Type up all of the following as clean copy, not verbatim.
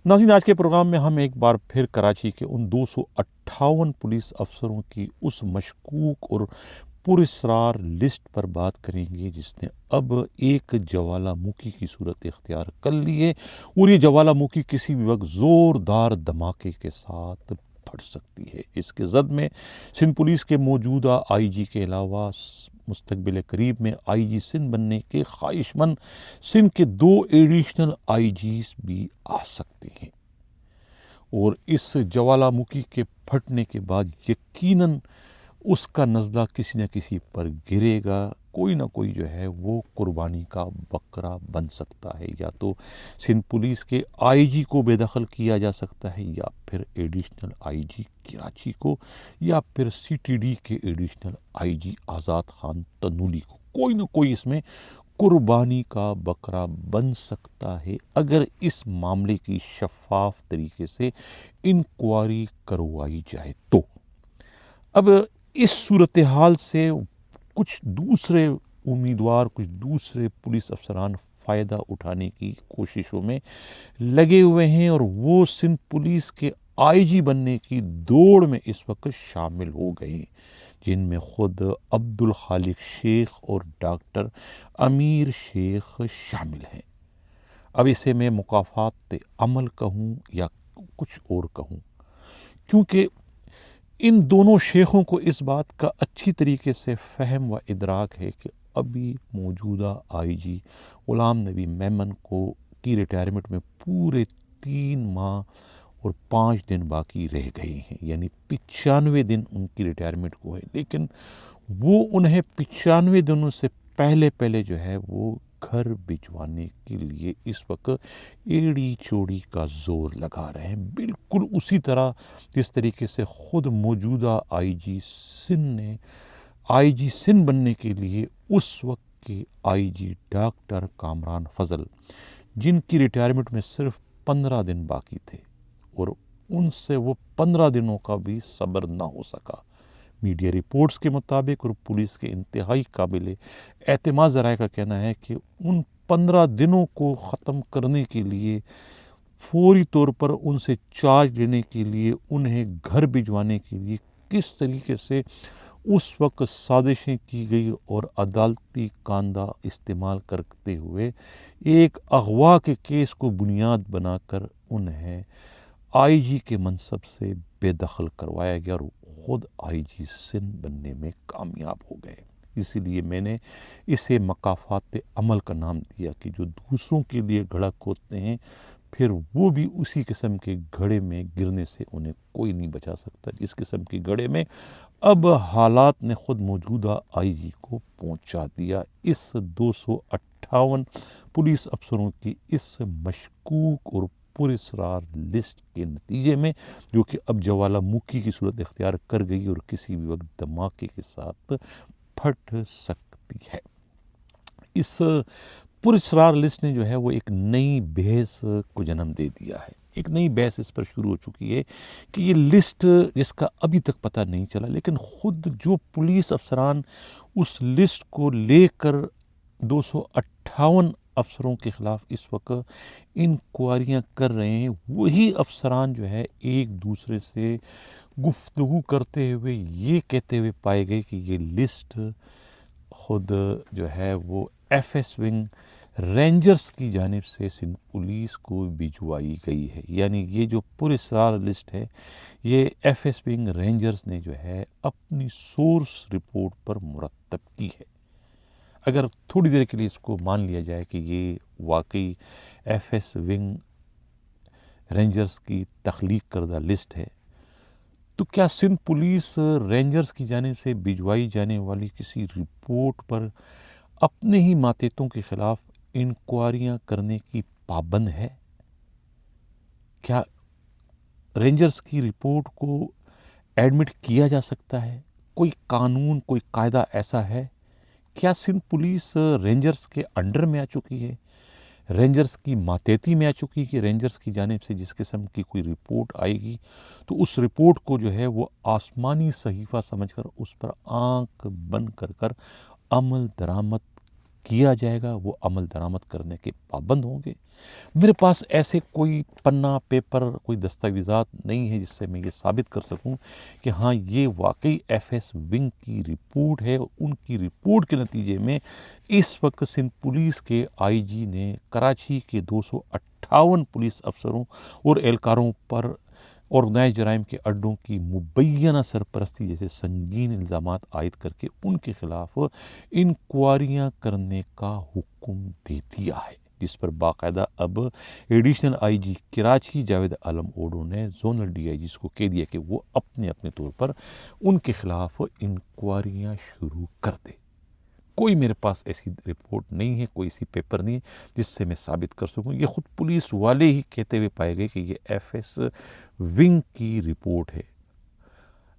ناظرین، آج کے پروگرام میں ہم ایک بار پھر کراچی کے ان 258 پولیس افسروں کی اس مشکوک اور پراسرار لسٹ پر بات کریں گے جس نے اب ایک جوالا مکھی کی صورت اختیار کر لی ہے، اور یہ جوالا مکھی کسی بھی وقت زوردار دھماکے کے ساتھ پھٹ سکتی ہے۔ اس کے زد میں سندھ پولیس کے موجودہ آئی جی کے علاوہ مستقبل قریب میں آئی جی سندھ بننے کے خواہش مند سندھ کے 2 ایڈیشنل آئی جیز بھی آ سکتے ہیں، اور اس جوالا مکھی کے پھٹنے کے بعد یقیناً اس کا نزلہ کسی نہ کسی پر گرے گا۔ کوئی نہ کوئی جو ہے وہ قربانی کا بکرا بن سکتا ہے، یا تو سندھ پولیس کے آئی جی کو بے دخل کیا جا سکتا ہے، یا پھر ایڈیشنل آئی جی کراچی کو، یا پھر سی ٹی ڈی کے ایڈیشنل آئی جی آزاد خان تنولی کو۔ کوئی نہ کوئی اس میں قربانی کا بکرا بن سکتا ہے اگر اس معاملے کی شفاف طریقے سے انکوائری کروائی جائے تو۔ اب اس صورتحال سے کچھ دوسرے امیدوار، کچھ دوسرے پولیس افسران فائدہ اٹھانے کی کوششوں میں لگے ہوئے ہیں، اور وہ سندھ پولیس کے آئی جی بننے کی دوڑ میں اس وقت شامل ہو گئے ہیں، جن میں خود عبدالخالق شیخ اور ڈاکٹر امیر شیخ شامل ہیں۔ اب اسے میں مکافات عمل کہوں یا کچھ اور کہوں، کیونکہ ان دونوں شیخوں کو اس بات کا اچھی طریقے سے فہم و ادراک ہے کہ ابھی موجودہ آئی جی غلام نبی میمن کی ریٹائرمنٹ میں پورے 3 ماہ اور 5 دن باقی رہ گئے ہیں، یعنی 95 دن ان کی ریٹائرمنٹ کو ہے، لیکن وہ انہیں 95 دنوں سے پہلے جو ہے وہ گھر بھجوانے کے لیے اس وقت ایڑی چوڑی کا زور لگا رہے ہیں، بالکل اسی طرح جس طریقے سے خود موجودہ آئی جی سندھ نے آئی جی سندھ بننے کے لیے اس وقت کے آئی جی ڈاکٹر کامران فضل، جن کی ریٹائرمنٹ میں صرف 15 دن باقی تھے، اور ان سے وہ 15 دنوں کا بھی صبر نہ ہو سکا۔ میڈیا رپورٹس کے مطابق اور پولیس کے انتہائی قابل اعتماد ذرائع کا کہنا ہے کہ ان 15 دنوں کو ختم کرنے کے لیے فوری طور پر ان سے چارج لینے کے لیے، انہیں گھر بھجوانے کے لیے کس طریقے سے اس وقت سازشیں کی گئی اور عدالتی کاندھا استعمال کرتے ہوئے ایک اغوا کے کیس کو بنیاد بنا کر انہیں آئی جی کے منصب سے بے دخل کروایا گیا، اور خود آئی جی سندھ بننے میں کامیاب ہو گئے۔ اسی لیے میں نے اسے مکافات عمل کا نام دیا کہ جو دوسروں کے لیے گھڑا کھودتے ہیں، پھر وہ بھی اسی قسم کے گھڑے میں گرنے سے انہیں کوئی نہیں بچا سکتا۔ اس قسم کے گھڑے میں اب حالات نے خود موجودہ آئی جی کو پہنچا دیا۔ اس 258 پولیس افسروں کی اس مشکوک اور پراسرار لسٹ کے نتیجے میں، جو کہ اب جوالا مکھی کی صورت اختیار کر گئی اور کسی بھی وقت دھماکے کے ساتھ پھٹ سکتی ہے، اس پراسرار لسٹ نے جو ہے وہ ایک نئی بحث کو جنم دے دیا ہے۔ ایک نئی بحث اس پر شروع ہو چکی ہے کہ یہ لسٹ، جس کا ابھی تک پتہ نہیں چلا، لیکن خود جو پولیس افسران اس لسٹ کو لے کر 258 افسروں کے خلاف اس وقت انکوائریاں کر رہے ہیں، وہی افسران جو ہے ایک دوسرے سے گفتگو کرتے ہوئے یہ کہتے ہوئے پائے گئے کہ یہ لسٹ خود جو ہے وہ ایف ایس ونگ رینجرز کی جانب سے سندھ پولیس کو بھجوائی گئی ہے، یعنی یہ جو پراسرار لسٹ ہے یہ ایف ایس ونگ رینجرز نے جو ہے اپنی سورس رپورٹ پر مرتب کی ہے۔ اگر تھوڑی دیر کے لیے اس کو مان لیا جائے کہ یہ واقعی ایف ایس ونگ رینجرز کی تخلیق کردہ لسٹ ہے، تو کیا سندھ پولیس رینجرز کی جانب سے بھجوائی جانے والی کسی رپورٹ پر اپنے ہی ماتحتوں کے خلاف انکوائریاں کرنے کی پابند ہے؟ کیا رینجرز کی رپورٹ کو ایڈمٹ کیا جا سکتا ہے؟ کوئی قانون، کوئی قاعدہ ایسا ہے؟ کیا سندھ پولیس رینجرز کے انڈر میں آ چکی ہے، رینجرز کی ماتحتی میں آ چکی ہے کہ رینجرز کی جانب سے جس قسم کی کوئی رپورٹ آئے گی تو اس رپورٹ کو جو ہے وہ آسمانی صحیفہ سمجھ کر اس پر آنکھ بند کر عمل درآمد کیا جائے گا وہ عمل درآمد کرنے کے پابند ہوں گے۔ میرے پاس ایسے کوئی پنا پیپر کوئی دستاویزات نہیں ہے جس سے میں یہ ثابت کر سکوں کہ ہاں یہ واقعی ایف ایس ونگ کی رپورٹ ہے، اور ان کی رپورٹ کے نتیجے میں اس وقت سندھ پولیس کے آئی جی نے کراچی کے 258 پولیس افسروں اور اہلکاروں پر آرگنائز جرائم کے اڈوں کی مبینہ سرپرستی جیسے سنگین الزامات عائد کر کے ان کے خلاف انکوائریاں کرنے کا حکم دے دیا ہے، جس پر باقاعدہ اب additional I G Karachi Javed Alam Odho نے زونل ڈی آئی جیز کو کہہ دیا کہ وہ اپنے طور پر ان کے خلاف انکوائریاں شروع کر دے۔ کوئی میرے پاس ایسی رپورٹ نہیں ہے، کوئی ایسی پیپر نہیں ہے جس سے میں ثابت کر سکوں۔ یہ خود پولیس والے ہی کہتے ہوئے پائے گئے کہ یہ ایف ایس ونگ کی رپورٹ ہے،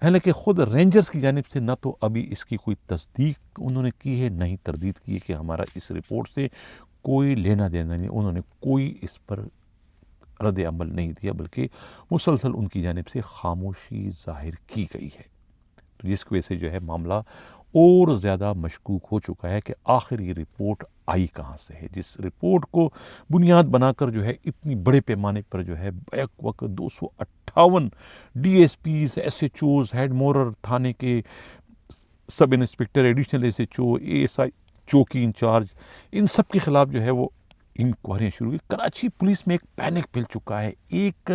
حالانکہ خود رینجرز کی جانب سے نہ تو ابھی اس کی کوئی تصدیق انہوں نے کی ہے، نہ ہی تردید کی ہے کہ ہمارا اس رپورٹ سے کوئی لینا دینا نہیں۔ انہوں نے کوئی اس پر رد عمل نہیں دیا، بلکہ مسلسل ان کی جانب سے خاموشی ظاہر کی گئی ہے، تو جس کی وجہ سے جو ہے معاملہ اور زیادہ مشکوک ہو چکا ہے کہ آخر یہ رپورٹ آئی کہاں سے ہے، جس رپورٹ کو بنیاد بنا کر جو ہے اتنی بڑے پیمانے پر جو ہے بیک وقت 258 D S Ps, S H Os, head مورر تھانے کے sub inspector, additional S H O, A S I چوکی انچارج، ان سب کے خلاف جو ہے وہ انکوائریاں شروع ہوئی۔ کراچی پولیس میں ایک پینک پھیل چکا ہے، ایک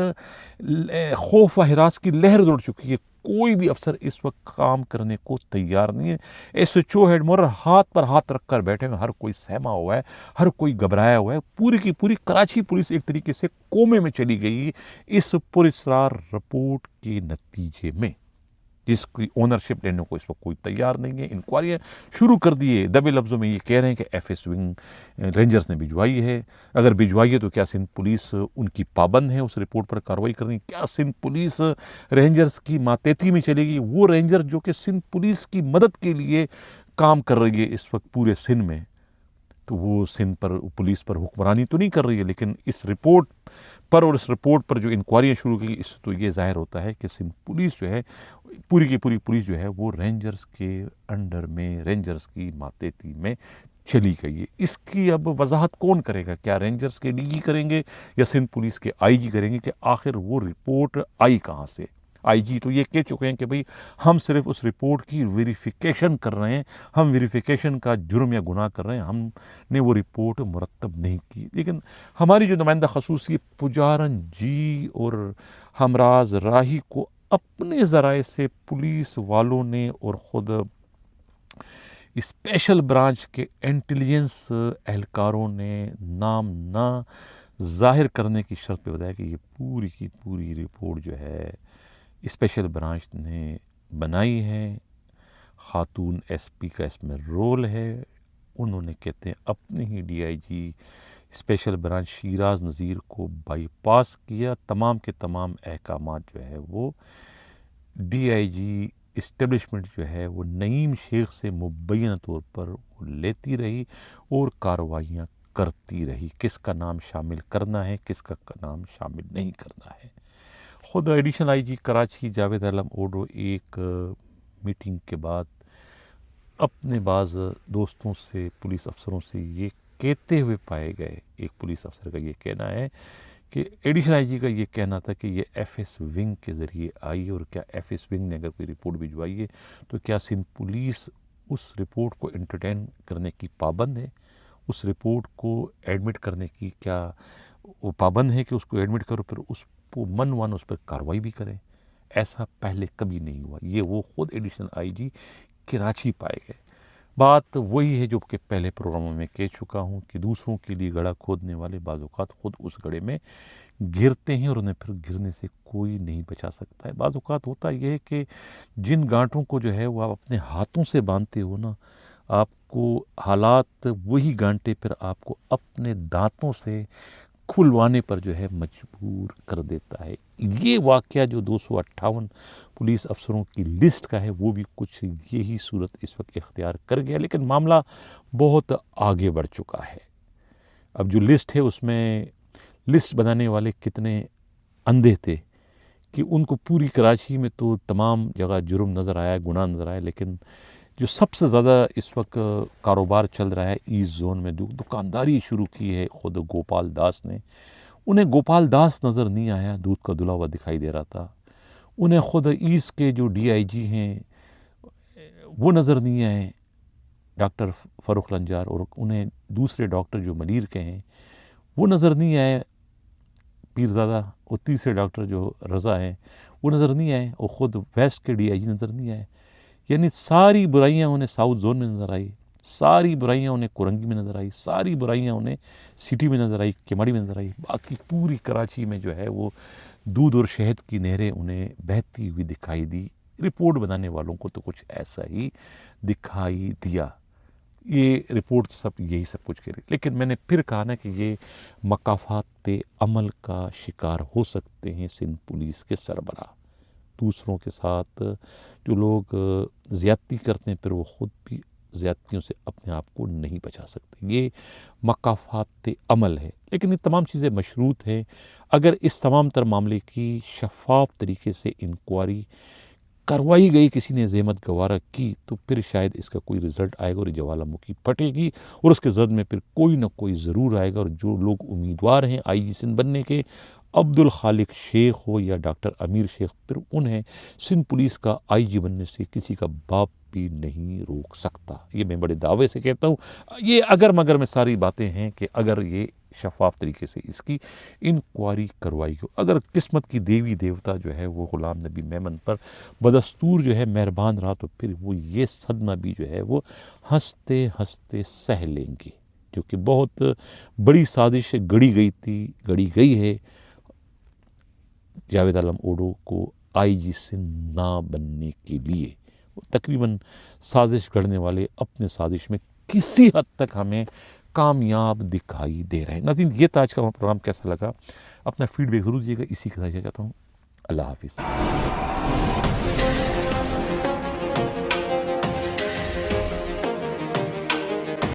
خوف و ہراس کی لہر دوڑ چکی ہے، کوئی بھی افسر اس وقت کام کرنے کو تیار نہیں ہے۔ ایس ایچ او، ہیڈ مورر ہاتھ پر ہاتھ رکھ کر بیٹھے ہوئے، ہر کوئی سہما ہوا ہے، ہر کوئی گھبرایا ہوا ہے۔ پوری کی پوری کراچی پولیس ایک طریقے سے کومے میں چلی گئی اس پراسرار رپورٹ کے نتیجے میں، جس کی اونرشپ لینے کو اس وقت کوئی تیار نہیں ہے۔ انکوائریاں شروع کر دیے، دبے لفظوں میں یہ کہہ رہے ہیں کہ ایف ایس ونگ رینجرز نے بھجوائی ہے۔ اگر بھجوائی ہے تو کیا سندھ پولیس ان کی پابند ہے اس رپورٹ پر کارروائی کرنے؟ کیا سندھ پولیس رینجرز کی ماتحتی میں چلے گی؟ وہ رینجر جو کہ سندھ پولیس کی مدد کے لیے کام کر رہی ہے اس وقت پورے سندھ میں، تو وہ سندھ پر پولیس پر حکمرانی تو نہیں کر رہی ہے، لیکن اس رپورٹ پر اور اس رپورٹ پر جو انکوائریاں شروع کی، اس سے تو یہ ظاہر ہوتا ہے کہ سندھ پولیس جو ہے پوری کی پوری پولیس جو ہے وہ رینجرز کے انڈر میں، رینجرز کی ماتحتی میں چلی گئی ہے۔ اس کی اب وضاحت کون کرے گا؟ کیا رینجرز کے ڈی جی کریں گے یا سندھ پولیس کے آئی جی کریں گے کہ آخر وہ رپورٹ آئی کہاں سے؟ آئی جی تو یہ کہہ چکے ہیں کہ بھئی ہم صرف اس رپورٹ کی ویریفیکیشن کر رہے ہیں، ہم ویریفیکیشن کا جرم یا گناہ کر رہے ہیں، ہم نے وہ رپورٹ مرتب نہیں کی۔ لیکن ہماری جو نمائندہ خصوصی پجارن جی اور ہمراز راہی کو اپنے ذرائع سے پولیس والوں نے اور خود اسپیشل برانچ کے انٹیلیجنس اہلکاروں نے نام نہ ظاہر کرنے کی شرط پہ بتایا کہ یہ پوری کی پوری رپورٹ جو ہے اسپیشل برانچ نے بنائی ہے، خاتون ایس پی کا اس میں رول ہے، انہوں نے کہتے ہیں اپنے ہی D I G special branch Shiraz Nazir کو بائی پاس کیا، تمام کے تمام احکامات جو ہے وہ ڈی آئی جی اسٹیبلشمنٹ جو ہے وہ نعیم شیخ سے مبینہ طور پر وہ لیتی رہی اور کارروائیاں کرتی رہی، کس کا نام شامل کرنا ہے، کس کا نام شامل نہیں کرنا ہے۔ خود additional I G Karachi Javed Alam Odho ایک میٹنگ کے بعد اپنے بعض دوستوں سے، پولیس افسروں سے یہ کہتے ہوئے پائے گئے، ایک پولیس افسر کا یہ کہنا ہے کہ ایڈیشنل آئی جی کا یہ کہنا تھا کہ یہ ایف ایس ونگ کے ذریعے آئی، اور کیا ایف ایس ونگ نے اگر کوئی رپورٹ بھجوائی ہے تو کیا سندھ پولیس اس رپورٹ کو انٹرٹین کرنے کی پابند ہے؟ اس رپورٹ کو ایڈمٹ کرنے کی کیا وہ پابند ہے کہ اس کو ایڈمٹ کرو پھر اس کو من اس پر کارروائی بھی کریں؟ ایسا پہلے کبھی نہیں ہوا، یہ وہ خود ایڈیشنل آئی جی کراچی پائے گئے۔ بات وہی ہے جو کہ پہلے پروگراموں میں کہہ چکا ہوں کہ دوسروں کے لیے گڑھا کھودنے والے بعض اوقات خود اس گڑھے میں گرتے ہیں اور انہیں پھر گرنے سے کوئی نہیں بچا سکتا ہے۔ بعض اوقات ہوتا یہ ہے کہ جن گانٹوں کو جو ہے وہ آپ اپنے ہاتھوں سے باندھتے ہو نا، آپ کو حالات وہی گانٹے پھر آپ کو اپنے دانتوں سے کھلوانے پر جو ہے مجبور کر دیتا ہے۔ یہ واقعہ جو 258 پولیس افسروں کی لسٹ کا ہے وہ بھی کچھ یہی صورت اس وقت اختیار کر گیا، لیکن معاملہ بہت آگے بڑھ چکا ہے۔ اب جو لسٹ ہے اس میں لسٹ بنانے والے کتنے اندھے تھے کہ ان کو پوری کراچی میں تو تمام جگہ جرم نظر آیا، گناہ نظر آیا، لیکن جو سب سے زیادہ اس وقت کاروبار چل رہا ہے ایسٹ زون میں، دکانداری شروع کی ہے خود گوپال داس نے. انہیں گوپال داس نظر نہیں آیا، دودھ کا دھلا ہوا دکھائی دے رہا تھا. انہیں خود ایسٹ کے جو ڈی آئی جی ہیں وہ نظر نہیں آئے، ڈاکٹر فاروق لنجار، اور انہیں دوسرے ڈاکٹر جو ملیر کے ہیں وہ نظر نہیں آئے، پیرزادہ، اور تیسرے ڈاکٹر جو رضا ہیں وہ نظر نہیں آئے، اور خود ویسٹ کے ڈی آئی جی نظر نہیں آئے. یعنی ساری برائیاں انہیں ساؤتھ زون میں نظر آئی، ساری برائیاں انہیں کورنگی میں نظر آئی، ساری برائیاں انہیں سٹی میں نظر آئی، کیماڑی میں نظر آئی. باقی پوری کراچی میں جو ہے وہ دودھ اور شہد کی نہریں انہیں بہتی ہوئی دکھائی دی. رپورٹ بنانے والوں کو تو کچھ ایسا ہی دکھائی دیا. یہ رپورٹ تو سب یہی سب کچھ کہہ رہی، لیکن میں نے پھر کہا نا کہ یہ مقافات عمل کا شکار ہو سکتے ہیں سندھ پولیس کے سربراہ. دوسروں کے ساتھ جو لوگ زیادتی کرتے ہیں پھر وہ خود بھی زیادتیوں سے اپنے آپ کو نہیں بچا سکتے. یہ مقافات عمل ہے، لیکن یہ تمام چیزیں مشروط ہیں اگر اس تمام تر معاملے کی شفاف طریقے سے انکوائری کروائی گئی، کسی نے زحمت گوارہ کی، تو پھر شاید اس کا کوئی رزلٹ آئے گا اور یہ جوالا مکھی پھٹے گی، اور اس کے زد میں پھر کوئی نہ کوئی ضرور آئے گا. اور جو لوگ امیدوار ہیں آئی جی سندھ بننے کے، عبد الخالق شیخ ہو یا ڈاکٹر امیر شیخ، پھر انہیں سندھ پولیس کا آئی جی بننے سے کسی کا باپ بھی نہیں روک سکتا. یہ میں بڑے دعوے سے کہتا ہوں. یہ اگر مگر میں ساری باتیں ہیں کہ اگر یہ شفاف طریقے سے اس کی انکوائری کروائی ہو، اگر قسمت کی دیوی دیوتا جو ہے وہ غلام نبی میمن پر بدستور جو ہے مہربان رہا، تو پھر وہ یہ صدمہ بھی جو ہے وہ ہنستے ہنستے سہ لیں گے، جو کہ بہت بڑی سازش گڑی گئی ہے جاوید عالم اوڈو کو آئی جی سندھ نہ بننے کے لیے. تقریباً سازش گڑھنے والے اپنے سازش میں کسی حد تک ہمیں کامیاب دکھائی دے رہے ہیں. ناظرین، یہ تھا آج کا پروگرام. کیسا لگا اپنا فیڈ بیک ضرور دیجیے گا. اسی کے ساتھ چاہتا ہوں اللہ حافظ.